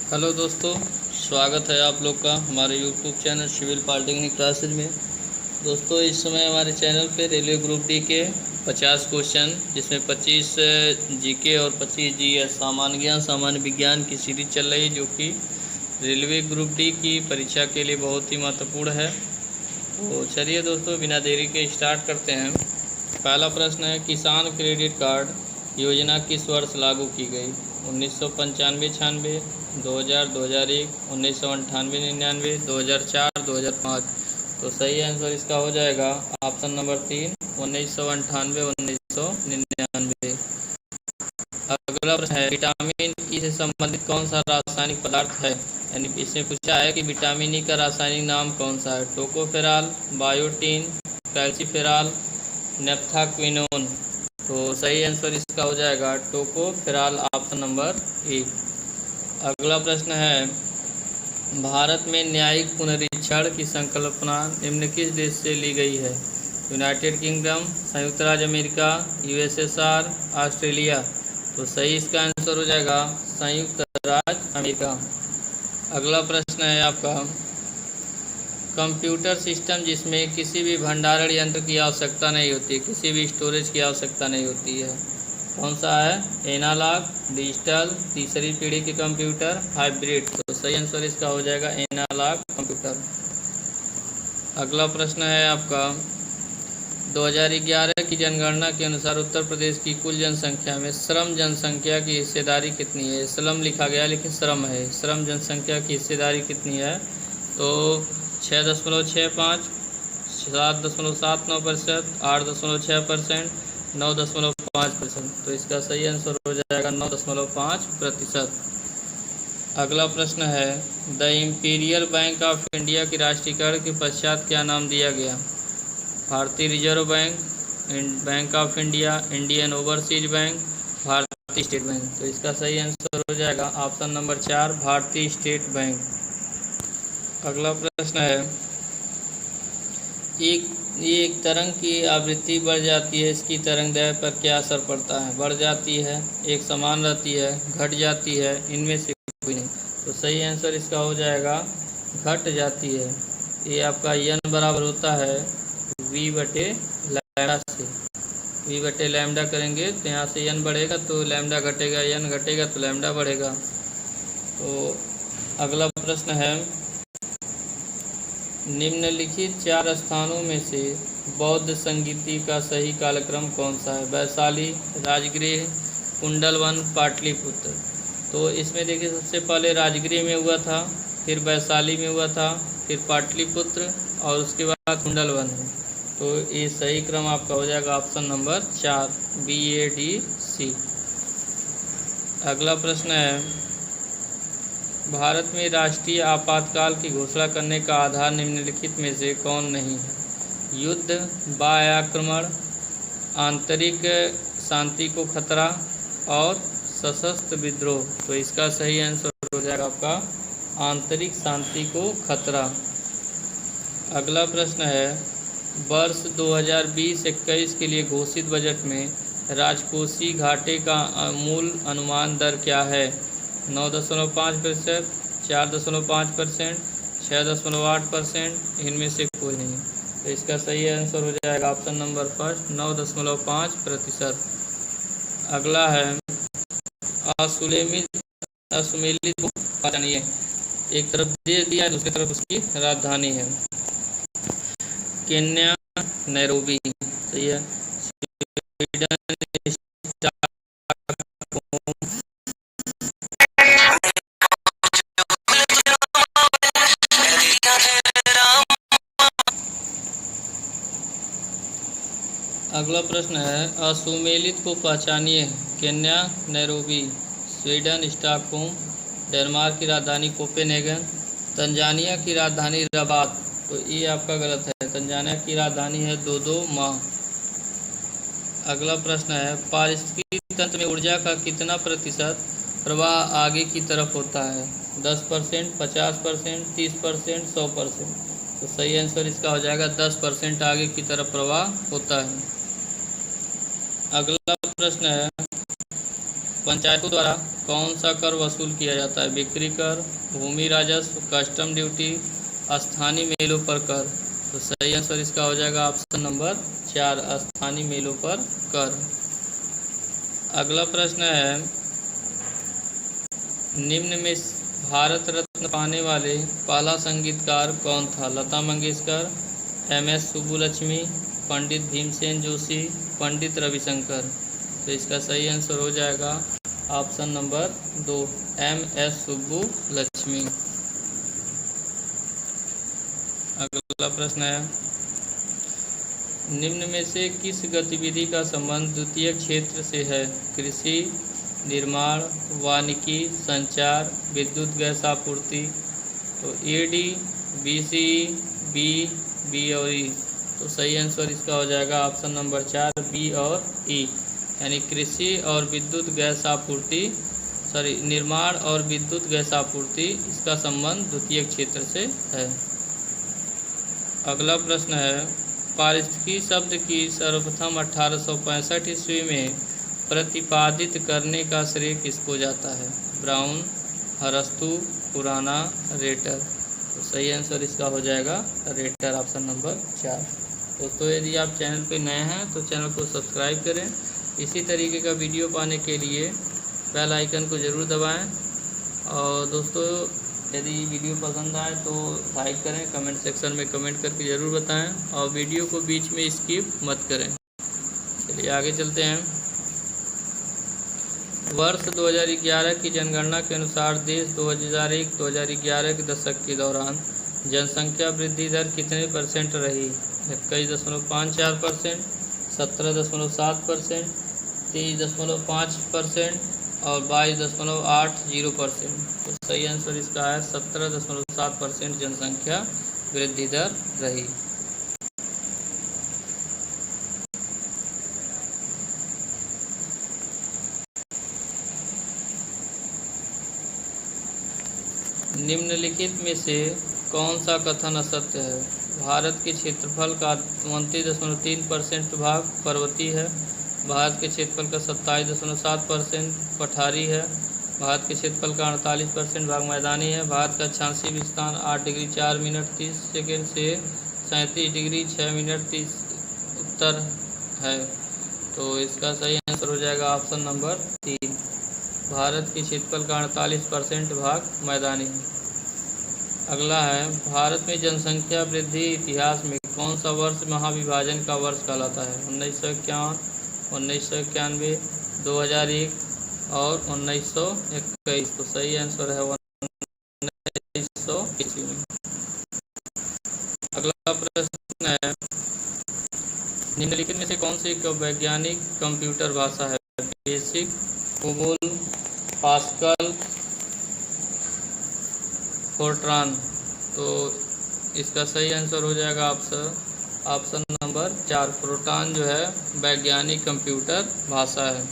Hello दोस्तों, स्वागत है आप लोग का हमारे YouTube channel civil polytechnic classes में। दोस्तों, इस समय हमारे चैनल पे रेलवे ग्रुप डी के 50 क्वेश्चन, जिसमें 25 जीके और 25 जीएस सामान्य ज्ञान सामान्य विज्ञान की सीरीज चल रही है, जो कि रेलवे ग्रुप डी की परीक्षा के लिए बहुत ही महत्वपूर्ण है। तो चलिए दोस्तों, बिना देरी के स्टार्ट करते हैं। पहला प्रश्न है, किसान क्रेडिट कार्ड योजना किस वर्ष लागू की गई? 1995 96, 2000 2001, 1998 99, 2004 2005। तो सही आंसर इसका हो जाएगा ऑप्शन नंबर 3, 1998 1999। अगला प्रश्न है, विटामिन ई से संबंधित कौन सा रासायनिक पदार्थ है? यानी इसमें पूछा है कि विटामिन ई का रासायनिक नाम कौन सा है? Tocopherol, biotin, कैल्सीफेराल, नेफ्थाक्विनोन। तो सही आंसर इसका हो जाएगा टोकोफेराल, ऑप्शन नंबर ए। अगला प्रश्न है, भारत में न्यायिक पुनरीक्षण की संकल्पना निम्न किस देश से ली गई है? यूनाइटेड किंगडम, संयुक्त राज्य अमेरिका, यूएसएसआर, ऑस्ट्रेलिया। तो सही इसका आंसर हो जाएगा संयुक्त राज्य अमेरिका। अगला प्रश्न है आपका, कंप्यूटर सिस्टम जिसमें किसी भी भंडारण यंत्र की आवश्यकता नहीं होती, किसी भी स्टोरेज की आवश्यकता नहीं होती है, कौन सा है? एनालॉग, डिजिटल, तीसरी पीढ़ी के कंप्यूटर, हाइब्रिड। तो सही आंसर इसका हो जाएगा एनालॉग कंप्यूटर। अगला प्रश्न है आपका, 2011 की जनगणना के अनुसार उत्तर प्रदेश की कुल जनसंख्या में श्रम जनसंख्या की हिस्सेदारी कितनी है? श्रम लिखा गया लेकिन श्रम है। श्रम जनसंख्या की हिस्सेदारी कितनी है? तो 6.65, 7.79%, 8.6%, 9.5%। तो इसका सही आंसर हो जाएगा 9.5%। अगला प्रश्न है, the imperial bank of India की राष्ट्रीयकरण के पश्चात क्या नाम दिया गया? भारतीय reserve bank, bank of India, Indian overseas bank, भारतीय स्टेट बैंक। तो इसका सही आंसर हो जाएगा ऑप्शन नंबर 4, भारतीय स्टेट बैंक। अगला प्रश्न है, एक तरंग की आवृत्ति बढ़ जाती है, इसकी तरंगदैर्घ्य पर क्या असर पड़ता है? बढ़ जाती है, एक समान रहती है, घट जाती है, इनमें से कोई नहीं। तो सही आंसर इसका हो जाएगा घट जाती है। ये आपका यन बराबर होता है वी बटे लैम्डा से। वी बटे लैम्डा करेंगे तो यहाँ से यन बढ़ेगा तो लैम्डा घटेगा, यन घटेगा तो लैम्डा बढ़ेगा। तो अगला प्रश्न है, निम्नलिखित 4 स्थानों में से बौद्ध संगीति का सही कालक्रम कौन सा है? वैशाली, राजगृह, कुंडलवन, पाटलिपुत्र। तो इसमें देखिए, सबसे पहले राजगृह में हुआ था, फिर वैशाली में हुआ था, फिर पाटलिपुत्र और उसके बाद कुंडलवन में। तो ये सही क्रम आपका हो जाएगा ऑप्शन नंबर 4, BADC। अगला प्रश्न है, भारत में राष्ट्रीय आपातकाल की घोषणा करने का आधार निम्नलिखित में से कौन नहीं है? युद्ध, बाह्य आक्रमण, आंतरिक शांति को खतरा और सशस्त्र विद्रोह। तो इसका सही आंसर हो जाएगा आपका आंतरिक शांति को खतरा। अगला प्रश्न है, वर्ष 2020-21 के लिए घोषित बजट में राजकोषीय घाटे का मूल अनुमान दर क्या है? 9.5%, 4.5%, 6.8%, इनमें से कोई नहीं। तो इसका सही आंसर हो जाएगा ऑप्शन नंबर फर्स्ट, 9.5%। अगला है, असुमेलित को पहचानिए। एक तरफ देश दिया है, दूसरी तरफ उसकी राजधानी है। Kenya, Nairobi. सही है। अगला प्रश्न है, असुमेलित को पहचानिए। Kenya, Nairobi, Sweden, Stockholm, Denmark की राजधानी कोपेनहेगन, तंजानिया की राजधानी रबात। तो ये आपका गलत है, तंजानिया की राजधानी है दोदोमा। अगला प्रश्न है, पारिस्थितिकी तंत्र में ऊर्जा का कितना प्रतिशत प्रवाह आगे की तरफ होता है? 10%, 50%, 30%, 100%। तो सही आंसर इसका हो जाएगा 10% आगे की तरफ प्रवाह होता है। अगला प्रश्न है, पंचायतों द्वारा कौन सा कर वसूल किया जाता है? बिक्री कर, भूमि राजस्व, कस्टम ड्यूटी, स्थानीय मेलों पर कर। तो सही आंसर इसका हो जाएगा ऑप्शन नंबर 4, स्थानीय मेलों पर कर। अगला प्रश्न है, निम्न में भारत रत्न पाने वाले पहला संगीतकार कौन था? लता मंगेशकर, MS सुब्बुलक्ष्मी, पंडित भीमसेन जोशी, पंडित रविशंकर। तो इसका सही आंसर हो जाएगा ऑप्शन नंबर 2, MS सुब्बुलक्ष्मी। अगला प्रश्न है, निम्न में से किस गतिविधि का संबंध द्वितीय क्षेत्र से है? कृषि, निर्माण, वानिकी, संचार, विद्युत गैस आपूर्ति। तो AD, BCE, B और E। तो सही आंसर इसका हो जाएगा ऑप्शन नंबर 4, B और E, यानी कृषि और विद्युत गैस आपूर्ति, निर्माण और विद्युत गैस आपूर्ति, इसका संबंध द्वितीय क्षेत्र से है। अगला प्रश्न है, पारिस्थितिकी शब्द की सर्वप्रथम 1865 ईस्वी में प्रतिपादित करने का श्रेय किसको जाता है? ब्राउन, अरस्तु, खुराना, रेटर। तो सही आंसर इसका हो जाएगा रेटर, ऑप्शन नंबर 4। दोस्तों यदि आप चैनल पे नए हैं तो चैनल को सब्सक्राइब करें। इसी तरीके का वीडियो पाने के लिए बेल आइकन को ज़रूर दबाएं। और दोस्तों यदि वीडियो पसंद आए तो लाइक करें, कमेंट सेक्शन में कमेंट करके ज़रूर बताएं और वीडियो को बीच में स्किप मत करें। चलिए आगे चलते हैं। वर्ष 2011 की जनगणना के अनुसार देश 2001-2011 के दशक के दौरान जनसंख्या वृद्धि दर कितने % रही? 21.54%, 17.7%, 23.5% और 22.80%। तो सही आंसर इसका है 17.7% जनसंख्या वृद्धि दर रही। निम्नलिखित में से कौन सा कथन असत्य है? भारत के क्षेत्रफल का 29.3% भाग पर्वतीय है। भारत के क्षेत्रफल का 27.7% पठारी है। भारत के क्षेत्रफल का 48% भाग मैदानी है। भारत का 86 स्थान 8 डिग्री 4 मिनट 30 सेकेंड से 37 डिग्री 6 मिनट 30 उत्तर है। तो इसका सही आंसर हो जाएगा ऑप्शन नंबर 3, भारत के क्षेत्रफल का 48% भाग मैदानी है। अगला है, भारत में जनसंख्या वृद्धि इतिहास में कौन सा वर्ष महाविभाजन का वर्ष कहलाता है? 1951, 1991, 2001 और 1921। तो सही आंसर है 1921। अगला प्रश्न है, निम्नलिखित में से कौन सी वैज्ञानिक कंप्यूटर भाषा है? Basic, COBOL, pascal, Fortran. तो इसका सही आंसर हो जाएगा ऑप्शन नंबर 4, फोर्ट्रान जो है वैज्ञानिक कंप्यूटर भाषा है।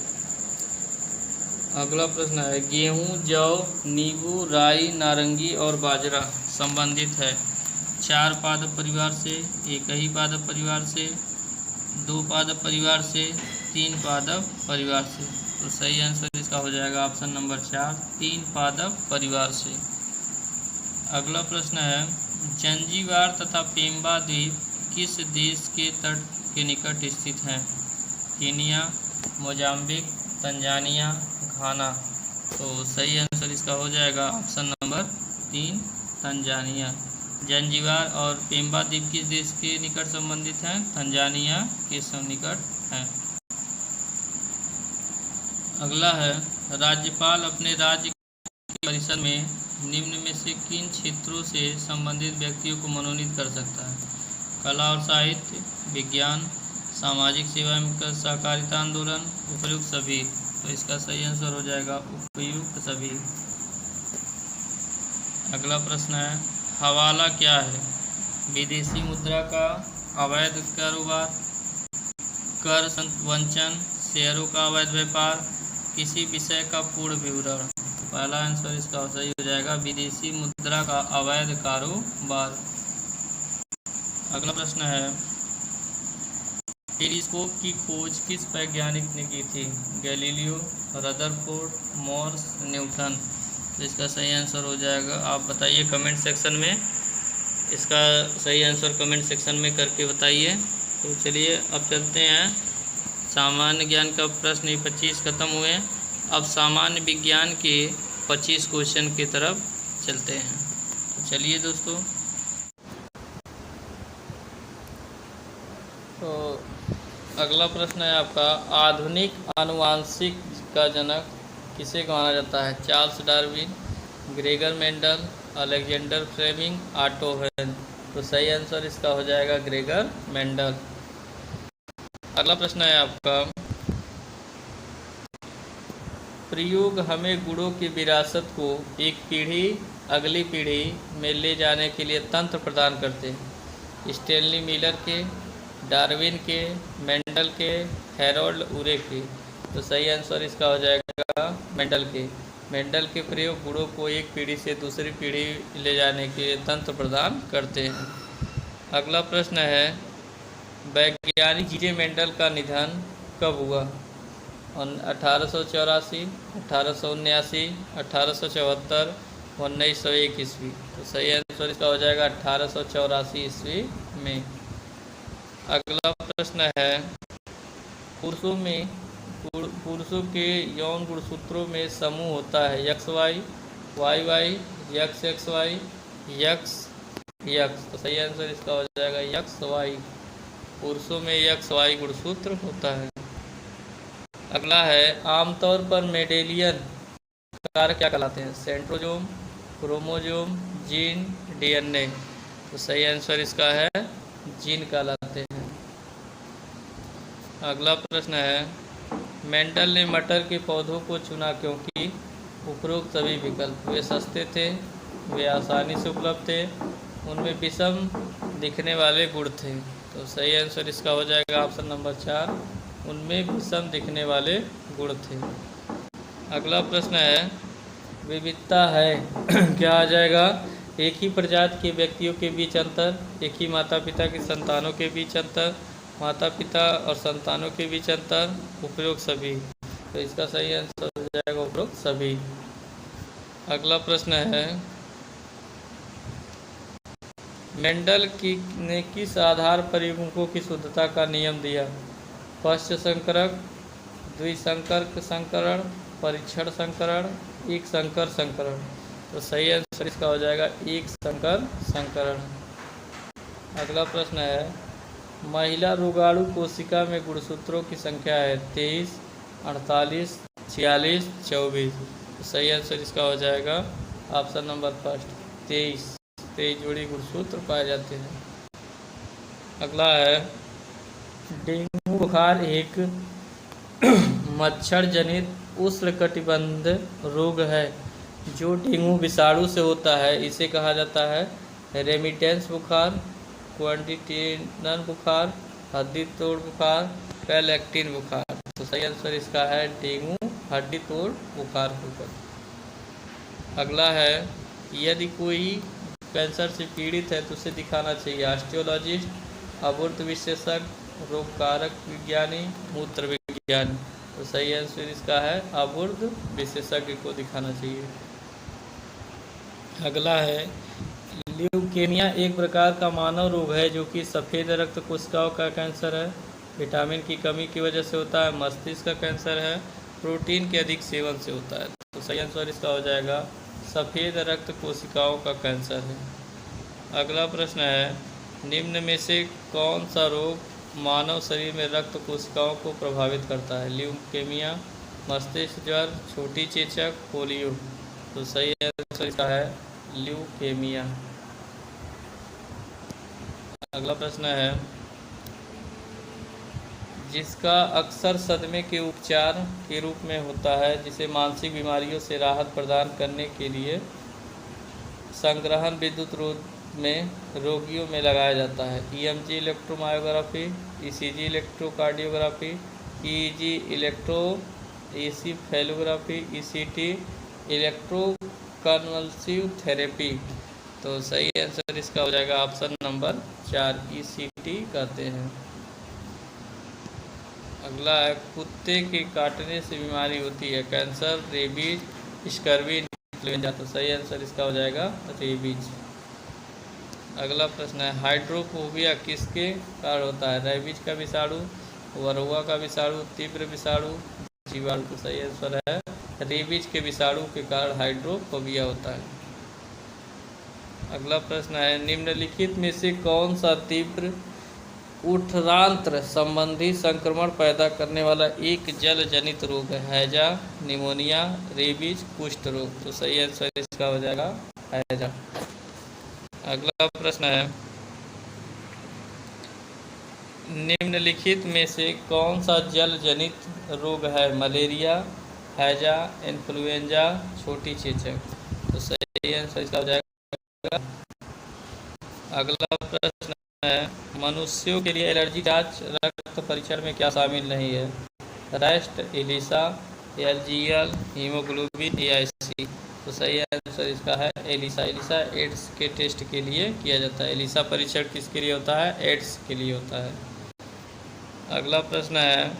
अगला प्रश्न है, गेहूं, जौ, नींबू, राई, नारंगी और बाजरा संबंधित है 4 पादप परिवार से, एक ही पादप परिवार से, 2 पादप परिवार से, 3 पादप परिवार से। तो सही आंसर इसका हो जाएगा ऑप्शन नंबर 4, 3 पादप परिवार से। अगला प्रश्न है, जंजीबार तथा पेम्बा द्वीप किस देश के तट के निकट स्थित हैं? केनिया, मोजाम्बिक, तंजानिया, घाना। तो सही आंसर इसका हो जाएगा ऑप्शन नंबर 3, तंजानिया। जंजीबार और पेम्बा द्वीप किस देश के निकट संबंधित हैं? तंजानिया के निकट हैं। अगला है, राज्यपाल अपने राज्य के परिषद में निम्न में से किन क्षेत्रों से संबंधित व्यक्तियों को मनोनीत कर सकता है? कला और साहित्य, विज्ञान, सामाजिक सेवा एवं सहकारिता आंदोलन, उपयुक्त सभी। तो इसका सही आंसर हो जाएगा उपयुक्त सभी। अगला प्रश्न है, हवाला क्या है? विदेशी मुद्रा का अवैध कारोबार, कर वंचन, शेयरों का अवैध व्यापार, किसी विषय का पूर्ण विवरण। पहला आंसर इसका सही हो जाएगा विदेशी मुद्रा का अवैध कारोबार। अगला प्रश्न है, टेलीस्कोप की खोज किस वैज्ञानिक ने की थी? Galileo, Rutherford, Morse, Newton. तो इसका सही आंसर हो जाएगा, आप बताइए कमेंट सेक्शन में, इसका सही आंसर कमेंट सेक्शन में करके बताइए। तो चलिए अब चलते हैं, सामान्य ज्ञान का प्रश्न 25 खत्म हुए। अब सामान्य विज्ञान के 25 क्वेश्चन की तरफ चलते हैं। तो चलिए दोस्तों, तो अगला प्रश्न है आपका, आधुनिक आनुवांशिक का जनक किसे माना जाता है? Charles Darwin, Gregor Mendel, Alexander Fleming, Otto Hahn. तो सही आंसर इसका हो जाएगा ग्रेगर मेंडल। अगला प्रश्न है आपका, प्रयोग हमें गुणों की विरासत को एक पीढ़ी अगली पीढ़ी में ले जाने के लिए तंत्र प्रदान करते हैं। स्टेनली मिलर के, डार्विन के, मेंडल के, हैरोल्ड उरे के। तो सही आंसर इसका हो जाएगा मेंडल के। मेंडल के प्रयोग गुणों को एक पीढ़ी से दूसरी पीढ़ी ले जाने के लिए तंत्र प्रदान करते हैं। अगला प्रश्न है, वैज्ञानिक जे मेंडल का निधन कब हुआ? 1884, 1879, 1874, 1901 ईस्वी। तो सही आंसर इसका हो जाएगा 1884 ईस्वी में। अगला प्रश्न है, पुरुषों के यौन गुणसूत्रों में समूह होता है एक्स वाई, वाई वाई, यक्स एक्स वाई, यक्स यक्स। तो सही आंसर इसका हो जाएगा यक्स वाई। पुरुषों में यक्स वाई गुणसूत्र होता है। अगला है, आमतौर पर मेंडेलियन कारक क्या कहलाते हैं? Centrosome, chromosome, gene, DNA. तो सही आंसर इसका है जीन कहलाते हैं। अगला प्रश्न है, मेंडल ने मटर के पौधों को चुना क्योंकि उपरोक्त सभी विकल्प, वे सस्ते थे, वे आसानी से उपलब्ध थे, उनमें विषम दिखने वाले गुण थे। तो सही आंसर इसका हो जाएगा ऑप्शन नंबर 4, उनमें विषम दिखने वाले गुण थे। अगला प्रश्न है, विविधता है क्या आ जाएगा? एक ही प्रजाति के व्यक्तियों के बीच अंतर, एक ही माता पिता के संतानों के बीच अंतर, माता पिता और संतानों के बीच अंतर, उपरोक्त सभी। तो इसका सही आंसर हो जाएगा उपरोक्त सभी। अगला प्रश्न है, मेंडल ने किस आधार पर युग्मकों की शुद्धता का नियम दिया? पश्च संकरक, द्विसंकरक संकरण, परीक्षण संकरण, एक संकर संकरण। तो सही आंसर इसका हो जाएगा एक संकर संकरण। अगला प्रश्न है, महिला रोगाणु कोशिका में गुणसूत्रों की संख्या है 23, 48, 46, 24। तो सही आंसर इसका हो जाएगा ऑप्शन नंबर फर्स्ट 23 जोड़ी गुणसूत्र पाए जाते हैं। अगला है, डेंगू बुखार एक मच्छर जनित उष्णकटिबंध रोग है जो डेंगू विषाणु से होता है। इसे कहा जाता है रेमिटेंस बुखार, क्वांटिटेनल बुखार, हड्डी तोड़ बुखार, पैलेक्टिन बुखार। तो सही आंसर इसका है डेंगू हड्डी तोड़ बुखार होगा। अगला है, यदि कोई कैंसर से पीड़ित है तो उसे दिखाना चाहिए ऑस्टियोलॉजिस्ट, अबोर्ध विशेषज्ञ, रोगकारक विज्ञानी, मूत्र विज्ञानी। तो सही आंसर इसका है अबोर्ध विशेषज्ञ को दिखाना चाहिए। अगला है, ल्यूकेमिया एक प्रकार का मानव रोग है जो कि सफ़ेद रक्त कोशिकाओं का कैंसर है, विटामिन की कमी की वजह से होता है, मस्तिष्क का कैंसर है, प्रोटीन के अधिक सेवन से होता है। तो सही आंसर इसका हो जाएगा सफ़ेद रक्त कोशिकाओं का कैंसर है। अगला प्रश्न है, निम्न में से कौन सा रोग मानव शरीर में रक्त कोशिकाओं को प्रभावित करता है? ल्यूकेमिया, मस्तिष्क ज्वर, छोटी चेचक, पोलियो। तो सही आंसर इसका है ल्यूकेमिया। अगला प्रश्न है, जिसका अक्सर सदमे के उपचार के रूप में होता है, जिसे मानसिक बीमारियों से राहत प्रदान करने के लिए संग्रहण विद्युत रोग में रोगियों में लगाया जाता है। EMG electromyography, ECG electrocardiography, EEG electroencephalography, ECT electroconvulsive therapy. तो सही आंसर इसका हो जाएगा ऑप्शन नंबर 4 ईसीटी कहते हैं। अगला है कुत्ते के काटने से बीमारी होती है, कैंसर, रेबीज, स्कर्वी, इन्फ्लुएंजा। तो सही आंसर इसका हो जाएगा रेबीज। अगला प्रश्न है हाइड्रोफोबिया किसके कारण होता है, रेबीज का विषाणु, वरुआ का विषाणु, तीव्र विषाणु, जीवाणु। तो सही आंसर है रेबीज के विषाणु के कारण हाइड्रोफोबिया होता है। अगला प्रश्न है निम्नलिखित में से कौन सा तीव्र उठरांत्र संबंधी संक्रमण पैदा करने वाला एक जल जनित रोग है, हैजा, निमोनिया, रेबीज, कुष्ठ रोग। तो सही आंसर इसका हो जाएगा हैजा। अगला प्रश्न है निम्नलिखित में से कौन सा जल जनित रोग है, मलेरिया, हैजा, इन्फ्लुएंजा, छोटी चेचक। तो सही आंसर इसका हो जाएगा। अगला प्रश्न है मनुष्यों के लिए एलर्जी जांच रक्त परीक्षण में क्या शामिल नहीं है, रेस्ट, एलिसा, एलजीएल, हीमोग्लोबिन, एआईसी। तो सही आंसर इसका है एलिसा। एलिसा एड्स के टेस्ट के लिए किया जाता है। एलिसा परीक्षण किसके लिए होता है, एड्स के लिए होता है। अगला प्रश्न है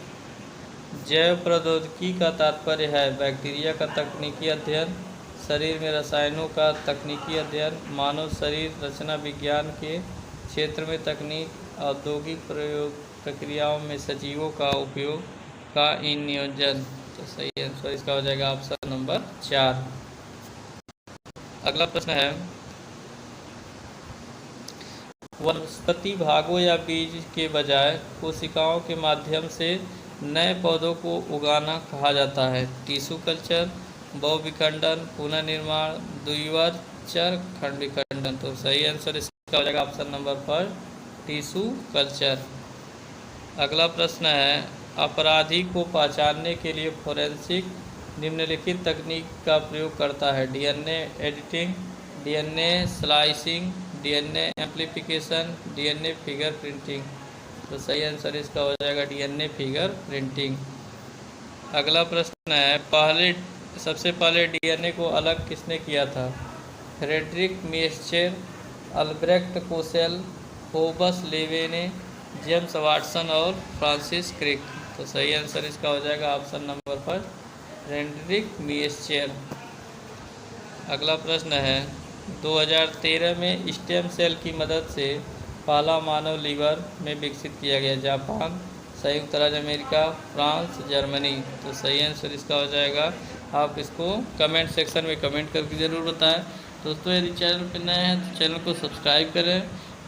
जैव प्रौद्योगिकी का तात्पर्य है बैक्टीरिया का तकनीकी अध्ययन, शरीर में रसायनों का तकनीकी अध्ययन, मानव शरीर रचना विज्ञान के क्षेत्र में तकनीक, औद्योगिक प्रक्रियाओं में सजीवों का उपयोग का नियोजन। तो सही आंसर इसका हो जाएगा ऑप्शन नंबर 4। अगला प्रश्न है वनस्पति भागों या बीज के बजाय कोशिकाओं के माध्यम से नए पौधों को उगाना कहा जाता है, टिश्यू कल्चर, बहुविखंडन, पुनर्निर्माण, द्विवर्चर, खंड विखंडन। तो सही आंसर इसका हो जाएगा ऑप्शन नंबर 4 टिश्यू कल्चर। अगला प्रश्न है अपराधी को पहचानने के लिए फोरेंसिक निम्नलिखित तकनीक का प्रयोग करता है, DNA editing, DNA slicing, DNA amplification, DNA figure printing. तो सही आंसर इसका हो जाएगा डीएनए फिगर प्रिंटिंग। अगला प्रश्न है सबसे पहले डीएनए को अलग किसने किया था, Friedrich Miescher, Albrecht Kossel, Phoebus Levene, James Watson और फ्रांसिस क्रिक। तो सही आंसर इसका हो जाएगा ऑप्शन नंबर 1 फ्रेडरिक मेस्चर। अगला प्रश्न है 2013 में स्टेम सेल की मदद से पहला मानव लीवर में विकसित किया गया, जापान, संयुक्त राज्य अमेरिका, फ्रांस, जर्मनी। तो सही आंसर इसका हो जाएगा, आप इसको कमेंट सेक्शन में कमेंट करके ज़रूर बताएं। दोस्तों यदि चैनल पर नए हैं तो चैनल को सब्सक्राइब करें,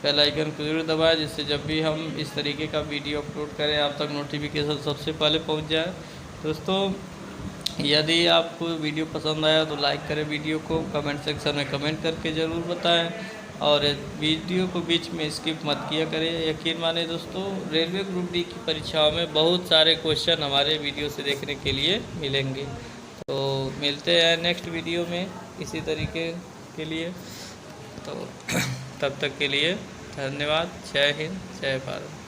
बेल आइकन को जरूर दबाएं, जिससे जब भी हम इस तरीके का वीडियो अपलोड करें आप तक नोटिफिकेशन सबसे पहले पहुंच जाए। दोस्तों यदि आपको वीडियो पसंद आया तो लाइक करें वीडियो को, कमेंट सेक्शन में कमेंट करके ज़रूर बताएं और वीडियो को बीच में स्किप मत किया करें। यकीन माने दोस्तों रेलवे ग्रुप डी की परीक्षाओं में बहुत सारे क्वेश्चन हमारे वीडियो से देखने के लिए मिलेंगे। तो मिलते हैं नेक्स्ट वीडियो में इसी तरीके के लिए। तो तब तक के लिए धन्यवाद। जय हिंद, जय भारत।